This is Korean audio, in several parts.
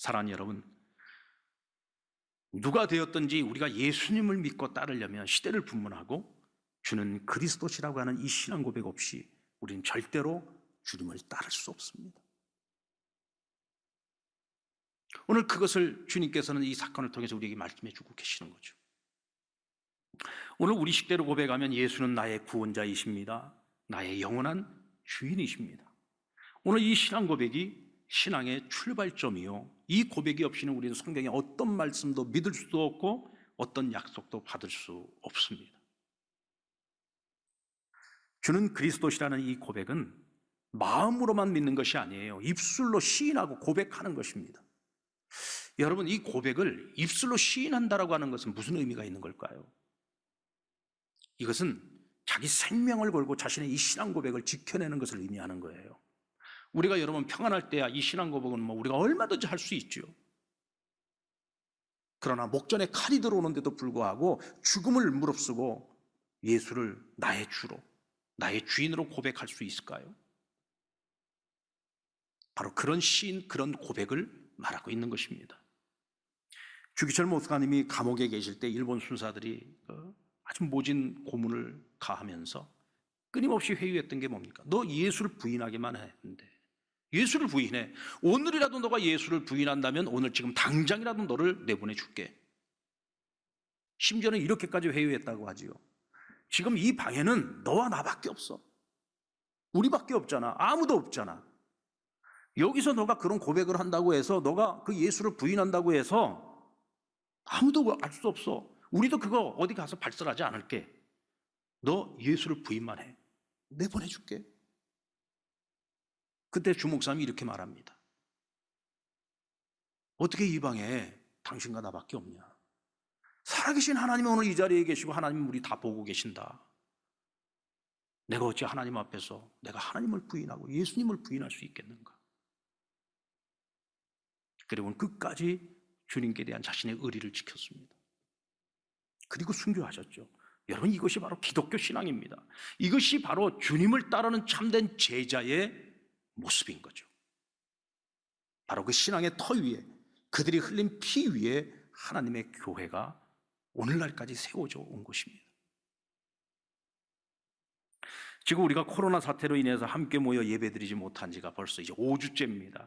사랑하는 여러분, 누가 되었든지 우리가 예수님을 믿고 따르려면 시대를 분문하고 주는 그리스도시라고 하는 이 신앙 고백 없이 우리는 절대로 주님을 따를 수 없습니다. 오늘 그것을 주님께서는 이 사건을 통해서 우리에게 말씀해 주고 계시는 거죠. 오늘 우리 식대로 고백하면 예수는 나의 구원자이십니다. 나의 영원한 주인이십니다. 오늘 이 신앙 고백이 신앙의 출발점이요, 이 고백이 없이는 우리는 성경의 어떤 말씀도 믿을 수도 없고 어떤 약속도 받을 수 없습니다. 주는 그리스도시라는 이 고백은 마음으로만 믿는 것이 아니에요. 입술로 시인하고 고백하는 것입니다. 여러분, 이 고백을 입술로 시인한다라고 하는 것은 무슨 의미가 있는 걸까요? 이것은 자기 생명을 걸고 자신의 이 신앙 고백을 지켜내는 것을 의미하는 거예요. 우리가 여러분 평안할 때야 이 신앙 고백은 우리가 얼마든지 할 수 있죠. 그러나 목전에 칼이 들어오는데도 불구하고 죽음을 무릅쓰고 예수를 나의 주로, 나의 주인으로 고백할 수 있을까요? 바로 그런 시인, 그런 고백을 말하고 있는 것입니다. 주기철 목사님이 감옥에 계실 때 일본 순사들이 아주 모진 고문을 가하면서 끊임없이 회유했던 게 뭡니까? 너 예수를 부인하기만 했는데, 예수를 부인해. 오늘이라도 너가 예수를 부인한다면 오늘 지금 당장이라도 너를 내보내 줄게. 심지어는 이렇게까지 회유했다고 하지요. 지금 이 방에는 너와 나밖에 없어. 우리밖에 없잖아. 아무도 없잖아. 여기서 너가 그런 고백을 한다고 해서, 너가 그 예수를 부인한다고 해서 아무도 알 수 없어. 우리도 그거 어디 가서 발설하지 않을게. 너 예수를 부인만 해. 내보내줄게. 그때 주 목사님이 이렇게 말합니다. 어떻게 이 방에 당신과 나밖에 없냐? 살아계신 하나님은 오늘 이 자리에 계시고 하나님은 우리 다 보고 계신다. 내가 어찌 하나님 앞에서 내가 하나님을 부인하고 예수님을 부인할 수 있겠는가? 그리고는 끝까지 주님께 대한 자신의 의리를 지켰습니다. 그리고 순교하셨죠. 여러분, 이것이 바로 기독교 신앙입니다. 이것이 바로 주님을 따르는 참된 제자의 모습인 거죠. 바로 그 신앙의 터 위에, 그들이 흘린 피 위에 하나님의 교회가 오늘날까지 세워져 온 것입니다. 지금 우리가 코로나 사태로 인해서 함께 모여 예배드리지 못한 지가 벌써 이제 5주째입니다.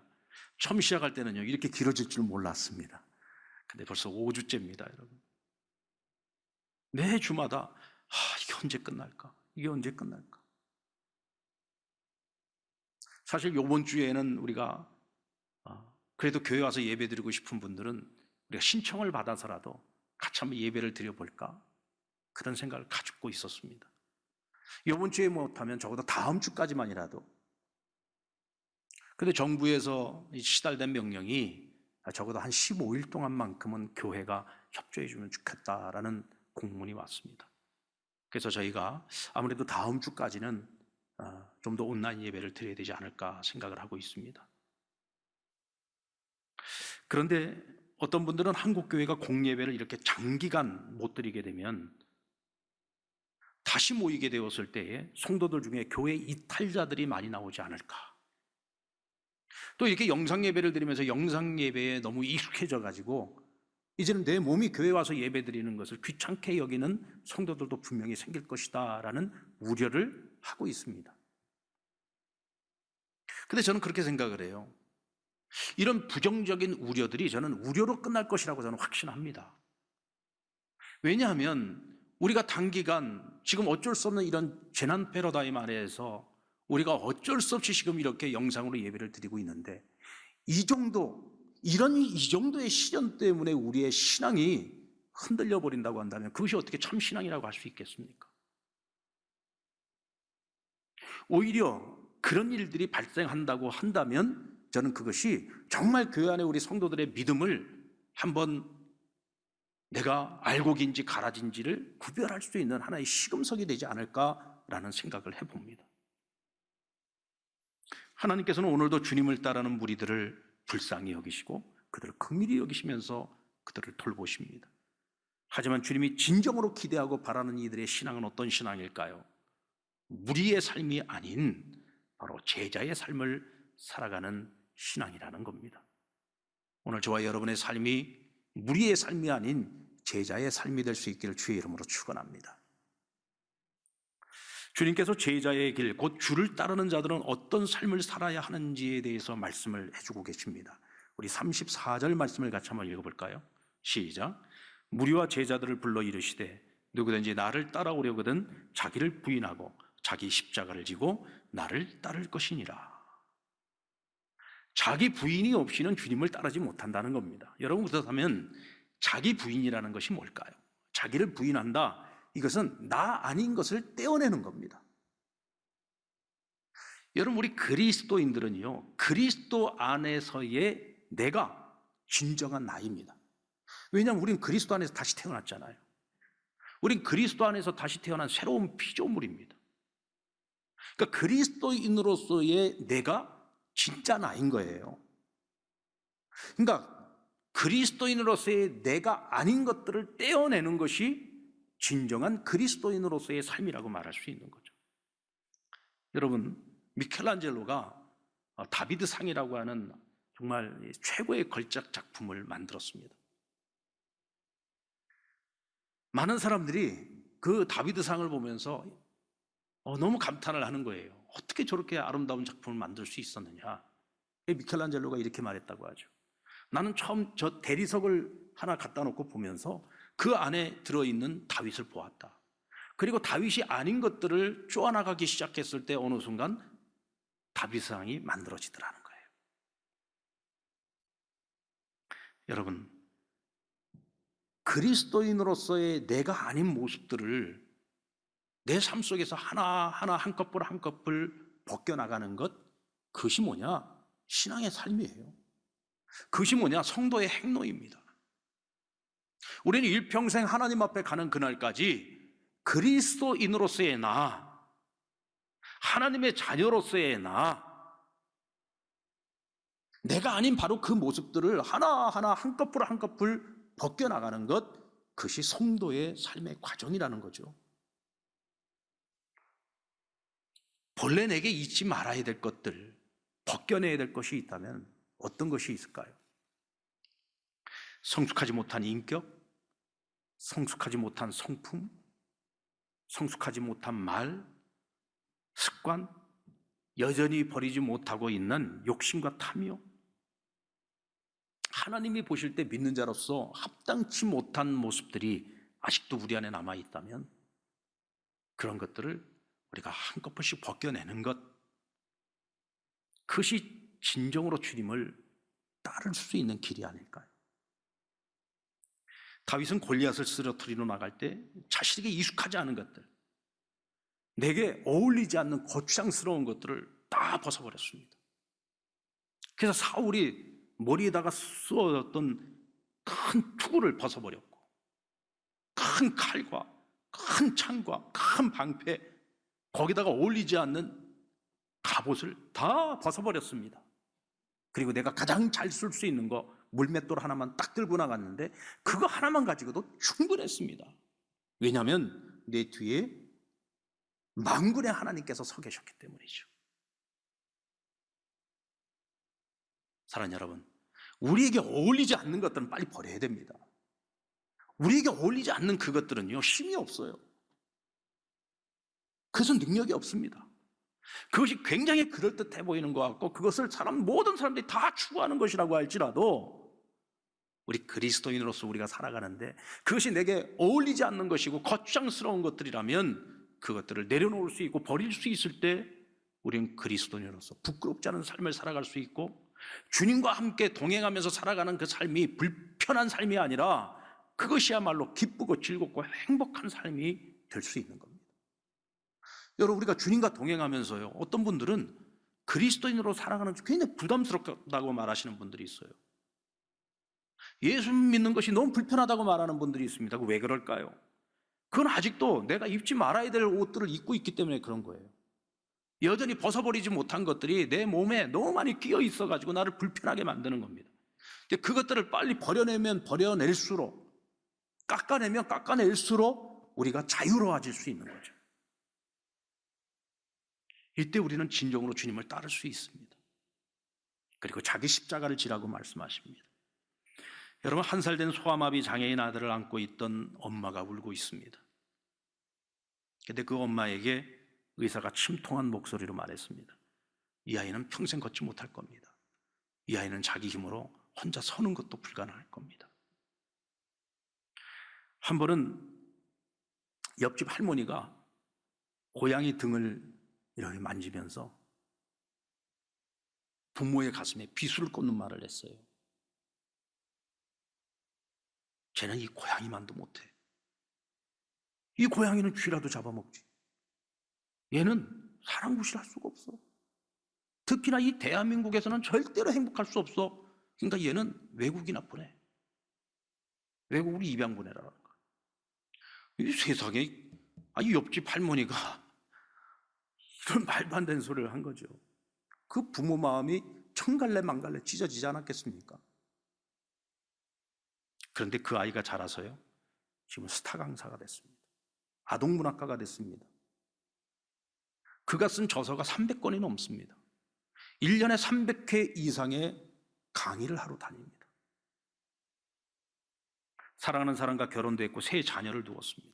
처음 시작할 때는요, 이렇게 길어질 줄 몰랐습니다. 근데 벌써 5주째입니다, 여러분. 매 주마다 이게 언제 끝날까? 이게 언제 끝날까? 사실 이번 주에는 우리가 그래도 교회 와서 예배드리고 싶은 분들은 우리가 신청을 받아서라도 같이 한번 예배를 드려볼까? 그런 생각을 가지고 있었습니다. 이번 주에 못하면 적어도 다음 주까지만이라도. 근데 정부에서 시달된 명령이 적어도 한 15일 동안만큼은 교회가 협조해 주면 좋겠다라는 공문이 왔습니다. 그래서 저희가 아무래도 다음 주까지는 좀 더 온라인 예배를 드려야 되지 않을까 생각을 하고 있습니다. 그런데 어떤 분들은 한국교회가 공예배를 이렇게 장기간 못 드리게 되면 다시 모이게 되었을 때에 성도들 중에 교회 이탈자들이 많이 나오지 않을까. 또 이렇게 영상 예배를 드리면서 영상 예배에 너무 익숙해져 가지고 이제는 내 몸이 교회 와서 예배 드리는 것을 귀찮게 여기는 성도들도 분명히 생길 것이다 라는 우려를 하고 있습니다. 근데 저는 그렇게 생각을 해요. 이런 부정적인 우려들이 저는 우려로 끝날 것이라고 저는 확신합니다. 왜냐하면 우리가 단기간 지금 어쩔 수 없는 이런 재난 패러다임 아래에서 우리가 어쩔 수 없이 지금 이렇게 영상으로 예배를 드리고 있는데 이 정도의 시련 때문에 우리의 신앙이 흔들려 버린다고 한다면 그것이 어떻게 참 신앙이라고 할 수 있겠습니까? 오히려 그런 일들이 발생한다고 한다면 저는 그것이 정말 교회 안에 우리 성도들의 믿음을 한번 내가 알곡인지 가라진지를 구별할 수 있는 하나의 시금석이 되지 않을까라는 생각을 해봅니다. 하나님께서는 오늘도 주님을 따르는 무리들을 불쌍히 여기시고 그들을 긍휼히 여기시면서 그들을 돌보십니다. 하지만 주님이 진정으로 기대하고 바라는 이들의 신앙은 어떤 신앙일까요? 무리의 삶이 아닌 바로 제자의 삶을 살아가는 신앙이라는 겁니다. 오늘 저와 여러분의 삶이 무리의 삶이 아닌 제자의 삶이 될 수 있기를 주의 이름으로 축원합니다. 주님께서 제자의 길, 곧 주를 따르는 자들은 어떤 삶을 살아야 하는지에 대해서 말씀을 해주고 계십니다. 우리 34절 말씀을 같이 한번 읽어볼까요? 시작. 무리와 제자들을 불러 이르시되 누구든지 나를 따라오려거든 자기를 부인하고 자기 십자가를 지고 나를 따를 것이니라. 자기 부인이 없이는 주님을 따르지 못한다는 겁니다. 여러분, 그렇다면 자기 부인이라는 것이 뭘까요? 자기를 부인한다. 이것은 나 아닌 것을 떼어내는 겁니다. 여러분, 우리 그리스도인들은요, 그리스도 안에서의 내가 진정한 나입니다. 왜냐하면 우리는 그리스도 안에서 다시 태어났잖아요. 우린 그리스도 안에서 다시 태어난 새로운 피조물입니다. 그러니까 그리스도인으로서의 내가 진짜 나인 거예요. 그러니까 그리스도인으로서의 내가 아닌 것들을 떼어내는 것이 진정한 그리스도인으로서의 삶이라고 말할 수 있는 거죠. 여러분, 미켈란젤로가 다비드상이라고 하는 정말 최고의 걸작 작품을 만들었습니다. 많은 사람들이 그 다비드상을 보면서 너무 감탄을 하는 거예요. 어떻게 저렇게 아름다운 작품을 만들 수 있었느냐. 미켈란젤로가 이렇게 말했다고 하죠. 나는 처음 저 대리석을 하나 갖다 놓고 보면서 그 안에 들어있는 다윗을 보았다. 그리고 다윗이 아닌 것들을 쪼아나가기 시작했을 때 어느 순간 다비드상이 만들어지더라는 거예요. 여러분, 그리스도인으로서의 내가 아닌 모습들을 내 삶 속에서 하나하나 한꺼풀 한꺼풀 벗겨나가는 것, 그것이 뭐냐? 신앙의 삶이에요. 그것이 뭐냐? 성도의 행로입니다. 우리는 일평생 하나님 앞에 가는 그날까지 그리스도인으로서의 나, 하나님의 자녀로서의 나, 내가 아닌 바로 그 모습들을 하나하나 한꺼풀 한꺼풀 벗겨나가는 것, 그것이 성도의 삶의 과정이라는 거죠. 본래 내게 잊지 말아야 될 것들, 벗겨내야 될 것이 있다면 어떤 것이 있을까요? 성숙하지 못한 인격, 성숙하지 못한 성품, 성숙하지 못한 말, 습관, 여전히 버리지 못하고 있는 욕심과 탐욕, 하나님이 보실 때 믿는 자로서 합당치 못한 모습들이 아직도 우리 안에 남아있다면 그런 것들을 우리가 한꺼번씩 벗겨내는 것, 그것이 진정으로 주님을 따를 수 있는 길이 아닐까요? 다윗은 골리앗을 쓰러뜨리러 나갈 때 자신에게 익숙하지 않은 것들, 내게 어울리지 않는 거추장스러운 것들을 다 벗어버렸습니다. 그래서 사울이 머리에다가 쏘았던 큰 투구를 벗어버렸고, 큰 칼과 큰 창과 큰 방패, 거기다가 어울리지 않는 갑옷을 다 벗어버렸습니다. 그리고 내가 가장 잘 쓸 수 있는 거 물맷돌 하나만 딱 들고 나갔는데 그거 하나만 가지고도 충분했습니다. 왜냐하면 내 뒤에 만군의 하나님께서 서 계셨기 때문이죠. 사랑하는 여러분, 우리에게 어울리지 않는 것들은 빨리 버려야 됩니다. 우리에게 어울리지 않는 그것들은요, 힘이 없어요. 그것은 능력이 없습니다. 그것이 굉장히 그럴듯해 보이는 것 같고 그것을 모든 사람들이 다 추구하는 것이라고 할지라도 우리 그리스도인으로서 우리가 살아가는데 그것이 내게 어울리지 않는 것이고 거추장스러운 것들이라면 그것들을 내려놓을 수 있고 버릴 수 있을 때 우리는 그리스도인으로서 부끄럽지 않은 삶을 살아갈 수 있고 주님과 함께 동행하면서 살아가는 그 삶이 불편한 삶이 아니라 그것이야말로 기쁘고 즐겁고 행복한 삶이 될 수 있는 겁니다. 여러분, 우리가 주님과 동행하면서요, 어떤 분들은 그리스도인으로 살아가는 게 굉장히 부담스럽다고 말하시는 분들이 있어요. 예수 믿는 것이 너무 불편하다고 말하는 분들이 있습니다. 왜 그럴까요? 그건 아직도 내가 입지 말아야 될 옷들을 입고 있기 때문에 그런 거예요. 여전히 벗어버리지 못한 것들이 내 몸에 너무 많이 끼어 있어가지고 나를 불편하게 만드는 겁니다. 근데 그것들을 빨리 버려내면 버려낼수록, 깎아내면 깎아낼수록 우리가 자유로워질 수 있는 거죠. 이때 우리는 진정으로 주님을 따를 수 있습니다. 그리고 자기 십자가를 지라고 말씀하십니다. 여러분, 1살 된 소아마비 장애인 아들을 안고 있던 엄마가 울고 있습니다. 그런데 그 엄마에게 의사가 침통한 목소리로 말했습니다. 이 아이는 평생 걷지 못할 겁니다. 이 아이는 자기 힘으로 혼자 서는 것도 불가능할 겁니다. 한 번은 옆집 할머니가 고양이 등을 이렇게 만지면서 부모의 가슴에 비수를 꽂는 말을 했어요. 쟤는 이 고양이만도 못해. 이 고양이는 쥐라도 잡아먹지. 얘는 사람 구실할 수가 없어. 특히나 이 대한민국에서는 절대로 행복할 수 없어. 그러니까 얘는 외국이나 보내. 외국으로 입양 보내라는 거야. 이 세상에, 이 옆집 할머니가 이런 말도 안 되는 소리를 한 거죠. 그 부모 마음이 천갈래 만갈래 찢어지지 않았겠습니까? 그런데 그 아이가 자라서요, 지금 스타 강사가 됐습니다. 아동문학가가 됐습니다. 그가 쓴 저서가 300권이 넘습니다. 1년에 300회 이상의 강의를 하러 다닙니다. 사랑하는 사람과 결혼도 했고 세 자녀를 두었습니다.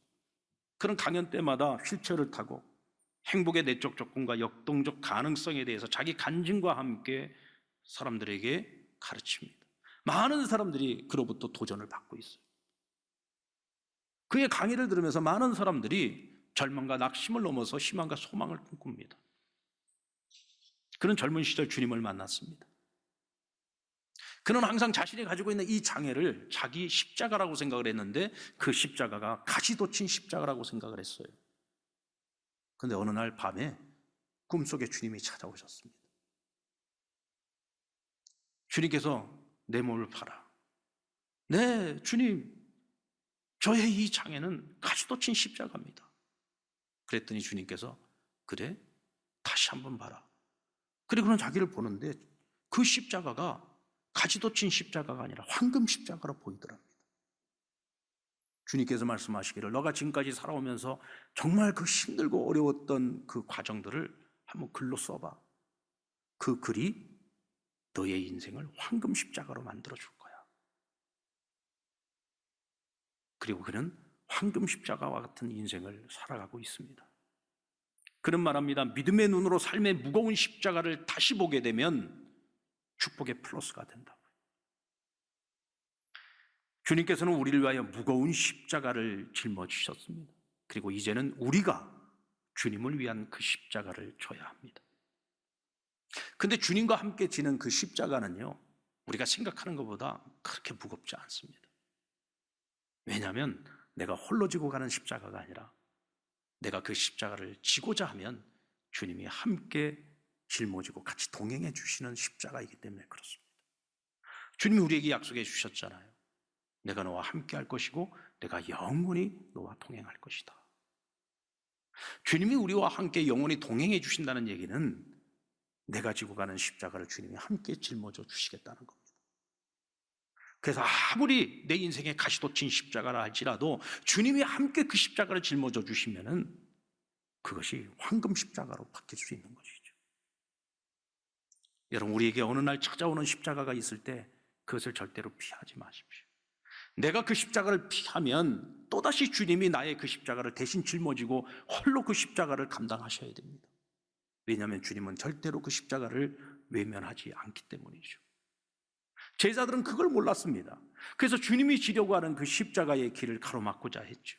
그런 강연 때마다 휠체어를 타고 행복의 내적 조건과 역동적 가능성에 대해서 자기 간증과 함께 사람들에게 가르칩니다. 많은 사람들이 그로부터 도전을 받고 있어요. 그의 강의를 들으면서 많은 사람들이 절망과 낙심을 넘어서 희망과 소망을 꿈꿉니다. 그는 젊은 시절 주님을 만났습니다. 그는 항상 자신이 가지고 있는 이 장애를 자기 십자가라고 생각을 했는데 그 십자가가 가시도 친 십자가라고 생각을 했어요. 그런데 어느 날 밤에 꿈속에 주님이 찾아오셨습니다. 주님께서 내 몸을 봐라. 네, 주님, 저의 이 장애는 가시도 친 십자가입니다. 그랬더니 주님께서 그래? 다시 한번 봐라. 그리고는 자기를 보는데 그 십자가가 가시도 친 십자가가 아니라 황금 십자가로 보이더랍니다. 주님께서 말씀하시기를 너가 지금까지 살아오면서 정말 그 힘들고 어려웠던 그 과정들을 한번 글로 써봐. 그 글이 너의 인생을 황금 십자가로 만들어줄 거야. 그리고 그는 황금 십자가와 같은 인생을 살아가고 있습니다. 그는 말합니다. 믿음의 눈으로 삶의 무거운 십자가를 다시 보게 되면 축복의 플러스가 된다고요. 주님께서는 우리를 위하여 무거운 십자가를 짊어지셨습니다. 그리고 이제는 우리가 주님을 위한 그 십자가를 져야 합니다. 근데 주님과 함께 지는 그 십자가는요, 우리가 생각하는 것보다 그렇게 무겁지 않습니다. 왜냐하면 내가 홀로 지고 가는 십자가가 아니라 내가 그 십자가를 지고자 하면 주님이 함께 짊어지고 같이 동행해 주시는 십자가이기 때문에 그렇습니다. 주님이 우리에게 약속해 주셨잖아요. 내가 너와 함께 할 것이고 내가 영원히 너와 동행할 것이다. 주님이 우리와 함께 영원히 동행해 주신다는 얘기는 내가 지고 가는 십자가를 주님이 함께 짊어져 주시겠다는 겁니다. 그래서 아무리 내 인생에 가시도 친 십자가라 할지라도 주님이 함께 그 십자가를 짊어져 주시면은 그것이 황금 십자가로 바뀔 수 있는 것이죠. 여러분, 우리에게 어느 날 찾아오는 십자가가 있을 때 그것을 절대로 피하지 마십시오. 내가 그 십자가를 피하면 또다시 주님이 나의 그 십자가를 대신 짊어지고 홀로 그 십자가를 감당하셔야 됩니다. 왜냐하면 주님은 절대로 그 십자가를 외면하지 않기 때문이죠. 제자들은 그걸 몰랐습니다. 그래서 주님이 지려고 하는 그 십자가의 길을 가로막고자 했죠.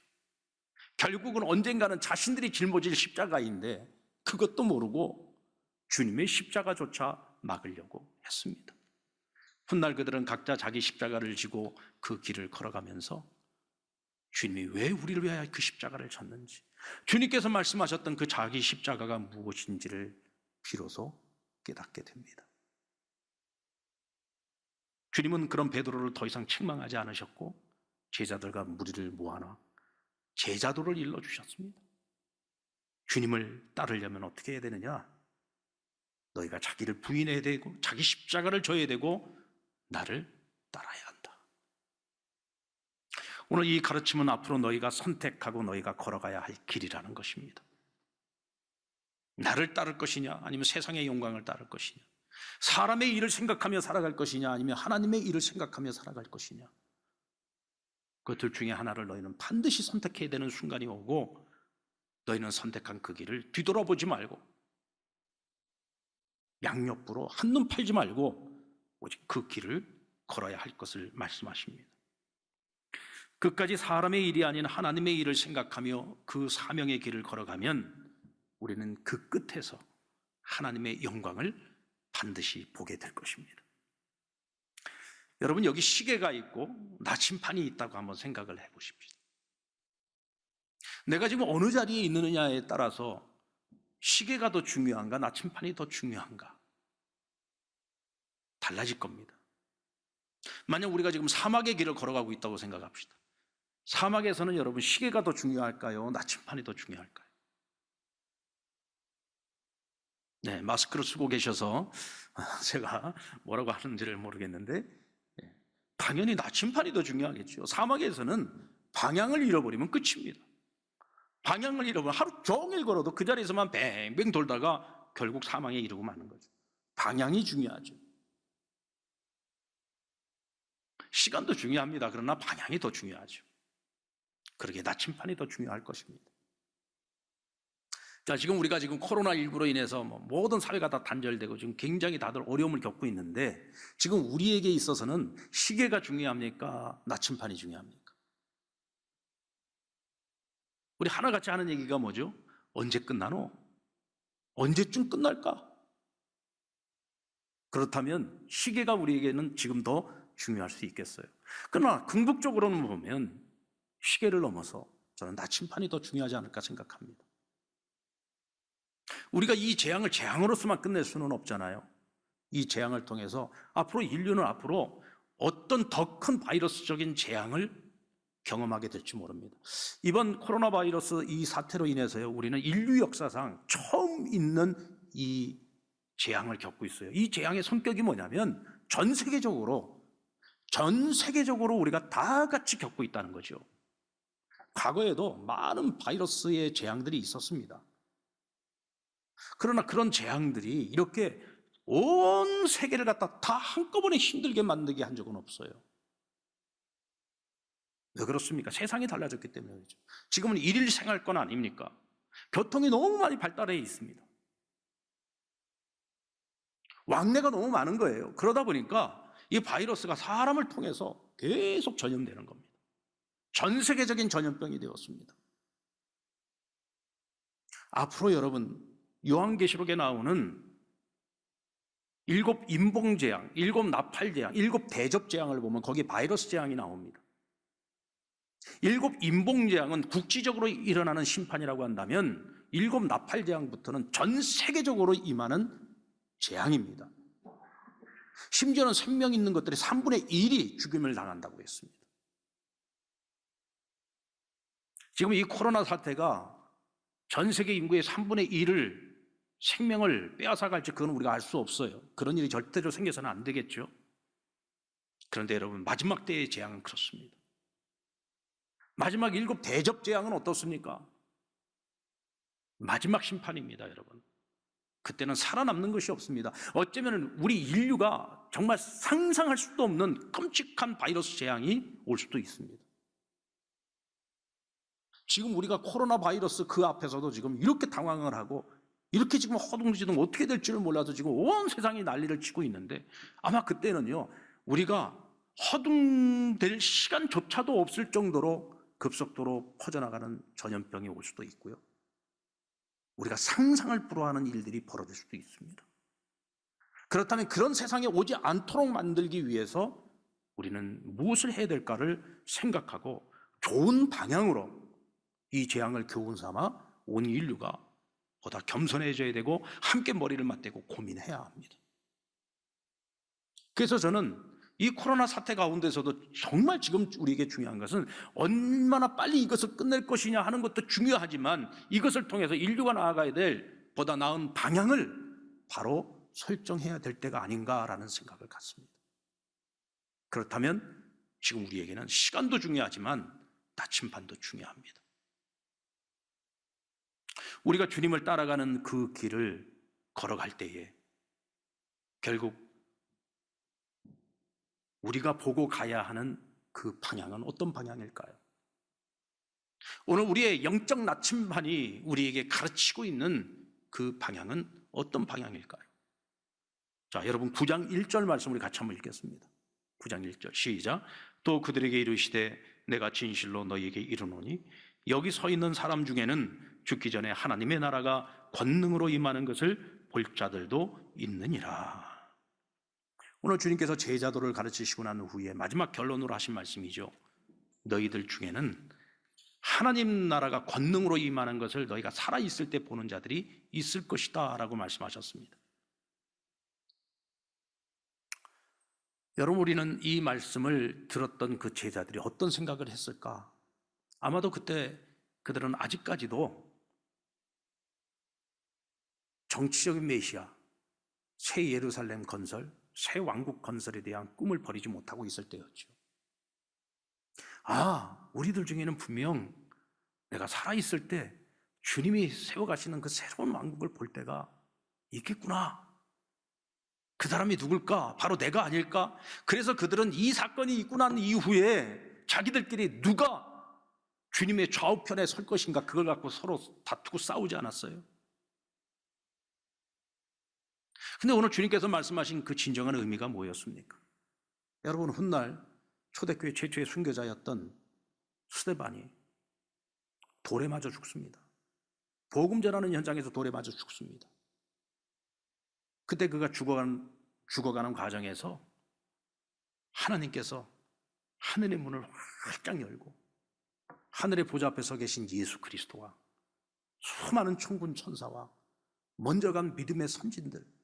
결국은 언젠가는 자신들이 짊어질 십자가인데 그것도 모르고 주님의 십자가조차 막으려고 했습니다. 훗날 그들은 각자 자기 십자가를 지고 그 길을 걸어가면서 주님이 왜 우리를 위하여 그 십자가를 졌는지, 주님께서 말씀하셨던 그 자기 십자가가 무엇인지를 비로소 깨닫게 됩니다. 주님은 그런 베드로를 더 이상 책망하지 않으셨고 제자들과 무리를 모아놔 제자도를 일러주셨습니다. 주님을 따르려면 어떻게 해야 되느냐? 너희가 자기를 부인해야 되고 자기 십자가를 져야 되고 나를 따라야 한다. 오늘 이 가르침은 앞으로 너희가 선택하고 너희가 걸어가야 할 길이라는 것입니다. 나를 따를 것이냐 아니면 세상의 영광을 따를 것이냐. 사람의 일을 생각하며 살아갈 것이냐, 아니면 하나님의 일을 생각하며 살아갈 것이냐. 그 둘 중에 하나를 너희는 반드시 선택해야 되는 순간이 오고, 너희는 선택한 그 길을 뒤돌아보지 말고 양옆으로 한눈 팔지 말고 오직 그 길을 걸어야 할 것을 말씀하십니다. 끝까지 사람의 일이 아닌 하나님의 일을 생각하며 그 사명의 길을 걸어가면 우리는 그 끝에서 하나님의 영광을 반드시 보게 될 것입니다. 여러분, 여기 시계가 있고 나침판이 있다고 한번 생각을 해보십시오. 내가 지금 어느 자리에 있느냐에 따라서 시계가 더 중요한가, 나침판이 더 중요한가 달라질 겁니다. 만약 우리가 지금 사막의 길을 걸어가고 있다고 생각합시다. 사막에서는 여러분, 시계가 더 중요할까요? 나침판이 더 중요할까요? 네, 마스크를 쓰고 계셔서 제가 뭐라고 하는지를 모르겠는데, 당연히 나침판이 더 중요하겠죠. 사막에서는 방향을 잃어버리면 끝입니다. 방향을 잃어버리면 하루 종일 걸어도 그 자리에서만 뱅뱅 돌다가 결국 사망에 이르고 마는 거죠. 방향이 중요하죠. 시간도 중요합니다. 그러나 방향이 더 중요하죠. 그러게 나침판이 더 중요할 것입니다. 자, 지금 우리가 코로나19로 인해서 모든 사회가 다 단절되고 지금 굉장히 다들 어려움을 겪고 있는데, 지금 우리에게 있어서는 시계가 중요합니까? 나침판이 중요합니까? 우리 하나같이 하는 얘기가 뭐죠? 언제 끝나노? 언제쯤 끝날까? 그렇다면 시계가 우리에게는 지금 더 중요할 수 있겠어요. 그러나 궁극적으로는 보면 시계를 넘어서 저는 나침판이 더 중요하지 않을까 생각합니다. 우리가 이 재앙을 재앙으로서만 끝낼 수는 없잖아요. 이 재앙을 통해서 앞으로 인류는 앞으로 어떤 더 큰 바이러스적인 재앙을 경험하게 될지 모릅니다. 이번 코로나 바이러스 이 사태로 인해서요, 우리는 인류 역사상 처음 있는 이 재앙을 겪고 있어요. 이 재앙의 성격이 뭐냐면 전 세계적으로 우리가 다 같이 겪고 있다는 거죠. 과거에도 많은 바이러스의 재앙들이 있었습니다. 그러나 그런 재앙들이 이렇게 온 세계를 갖다 다 한꺼번에 힘들게 만들게 한 적은 없어요. 왜 그렇습니까? 세상이 달라졌기 때문에 그렇죠. 지금은 일일 생활권 아닙니까? 교통이 너무 많이 발달해 있습니다. 왕래가 너무 많은 거예요. 그러다 보니까 이 바이러스가 사람을 통해서 계속 전염되는 겁니다. 전 세계적인 전염병이 되었습니다. 앞으로 여러분, 요한계시록에 나오는 7 인봉재앙, 7 나팔재앙, 7 대접재앙을 보면 거기 바이러스 재앙이 나옵니다. 7 인봉재앙은 국지적으로 일어나는 심판이라고 한다면 7 나팔재앙부터는 전 세계적으로 임하는 재앙입니다. 심지어는 생명 있는 것들의 3분의 1이 죽임을 당한다고 했습니다. 지금 이 코로나 사태가 전 세계 인구의 3분의 1을 생명을 빼앗아갈지 그건 우리가 알 수 없어요. 그런 일이 절대로 생겨서는 안 되겠죠. 그런데 여러분, 마지막 때의 재앙은 그렇습니다. 마지막 7 대접 재앙은 어떻습니까? 마지막 심판입니다, 여러분. 그때는 살아남는 것이 없습니다. 어쩌면 우리 인류가 정말 상상할 수도 없는 끔찍한 바이러스 재앙이 올 수도 있습니다. 지금 우리가 코로나 바이러스 그 앞에서도 지금 이렇게 당황을 하고 이렇게 지금 허둥지둥 어떻게 될지를 몰라서 지금 온 세상이 난리를 치고 있는데, 아마 그때는요, 우리가 허둥댈 시간조차도 없을 정도로 급속도로 퍼져나가는 전염병이 올 수도 있고요, 우리가 상상을 불허하는 일들이 벌어질 수도 있습니다. 그렇다면 그런 세상에 오지 않도록 만들기 위해서 우리는 무엇을 해야 될까를 생각하고 좋은 방향으로 이 재앙을 교훈 삼아 온 인류가 보다 겸손해져야 되고 함께 머리를 맞대고 고민해야 합니다. 그래서 저는 이 코로나 사태 가운데서도 정말 지금 우리에게 중요한 것은 얼마나 빨리 이것을 끝낼 것이냐 하는 것도 중요하지만, 이것을 통해서 인류가 나아가야 될 보다 나은 방향을 바로 설정해야 될 때가 아닌가라는 생각을 갖습니다. 그렇다면 지금 우리에게는 시간도 중요하지만 나침반도 중요합니다. 우리가 주님을 따라가는 그 길을 걸어갈 때에 결국 우리가 보고 가야 하는 그 방향은 어떤 방향일까요? 오늘 우리의 영적 나침반이 우리에게 가르치고 있는 그 방향은 어떤 방향일까요? 자, 여러분 9장 1절 말씀 우리 같이 한번 읽겠습니다. 9장 1절 시작. 또 그들에게 이르시되 내가 진실로 너희에게 이르노니 여기 서 있는 사람 중에는 죽기 전에 하나님의 나라가 권능으로 임하는 것을 볼 자들도 있느니라. 오늘 주님께서 제자도를 가르치시고 난 후에 마지막 결론으로 하신 말씀이죠. 너희들 중에는 하나님 나라가 권능으로 임하는 것을 너희가 살아있을 때 보는 자들이 있을 것이다 라고 말씀하셨습니다. 여러분, 우리는 이 말씀을 들었던 그 제자들이 어떤 생각을 했을까? 아마도 그때 그들은 아직까지도 정치적인 메시아, 새 예루살렘 건설, 새 왕국 건설에 대한 꿈을 버리지 못하고 있을 때였죠. 우리들 중에는 분명 내가 살아있을 때 주님이 세워가시는 그 새로운 왕국을 볼 때가 있겠구나. 그 사람이 누굴까? 바로 내가 아닐까? 그래서 그들은 이 사건이 있고 난 이후에 자기들끼리 누가 주님의 좌우편에 설 것인가 그걸 갖고 서로 다투고 싸우지 않았어요. 근데 오늘 주님께서 말씀하신 그 진정한 의미가 뭐였습니까? 여러분, 훗날 초대교회 최초의 순교자였던 스데반이 돌에 맞아 죽습니다. 복음 전하는 현장에서 돌에 맞아 죽습니다. 그때 그가 죽어가는 과정에서 하나님께서 하늘의 문을 활짝 열고 하늘의 보좌 앞에 서 계신 예수 그리스도와 수많은 천군 천사와 먼저 간 믿음의 선진들,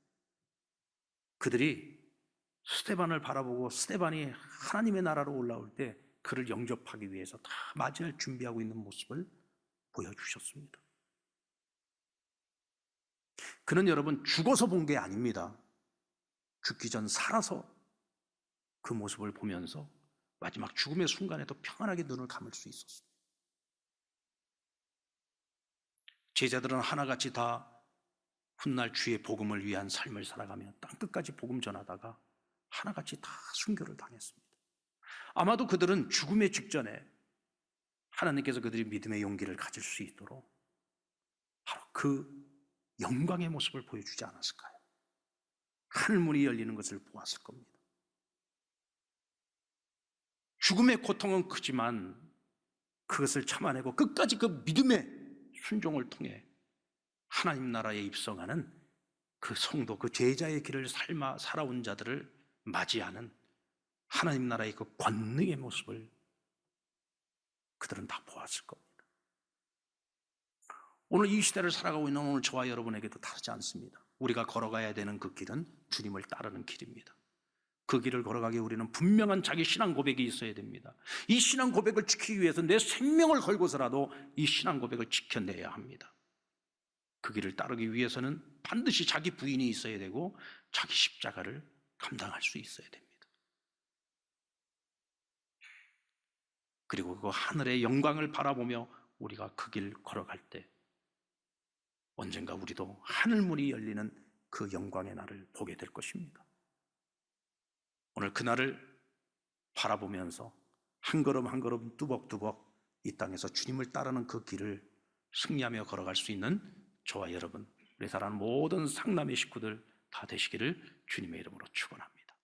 그들이 스데반을 바라보고 스데반이 하나님의 나라로 올라올 때 그를 영접하기 위해서 다 맞이할 준비하고 있는 모습을 보여주셨습니다. 그는 여러분 죽어서 본 게 아닙니다. 죽기 전 살아서 그 모습을 보면서 마지막 죽음의 순간에도 평안하게 눈을 감을 수 있었습니다. 제자들은 하나같이 다 훗날 주의 복음을 위한 삶을 살아가며 땅끝까지 복음 전하다가 하나같이 다 순교를 당했습니다. 아마도 그들은 죽음의 직전에 하나님께서 그들이 믿음의 용기를 가질 수 있도록 바로 그 영광의 모습을 보여주지 않았을까요? 하늘문이 열리는 것을 보았을 겁니다. 죽음의 고통은 크지만 그것을 참아내고 끝까지 그 믿음의 순종을 통해 하나님 나라에 입성하는 그 성도, 그 제자의 길을 살아온 자들을 맞이하는 하나님 나라의 그 권능의 모습을 그들은 다 보았을 겁니다. 오늘 이 시대를 살아가고 있는 오늘 저와 여러분에게도 다르지 않습니다. 우리가 걸어가야 되는 그 길은 주님을 따르는 길입니다. 그 길을 걸어가기 우리는 분명한 자기 신앙 고백이 있어야 됩니다. 이 신앙 고백을 지키기 위해서 내 생명을 걸고서라도 이 신앙 고백을 지켜내야 합니다. 그 길을 따르기 위해서는 반드시 자기 부인이 있어야 되고 자기 십자가를 감당할 수 있어야 됩니다. 그리고 그 하늘의 영광을 바라보며 우리가 그 길 걸어갈 때 언젠가 우리도 하늘문이 열리는 그 영광의 날을 보게 될 것입니다. 오늘 그날을 바라보면서 한 걸음 한 걸음 뚜벅뚜벅 이 땅에서 주님을 따르는 그 길을 승리하며 걸어갈 수 있는 저와 여러분, 우리 사랑하는 모든 상남의 식구들 다 되시기를 주님의 이름으로 축원합니다.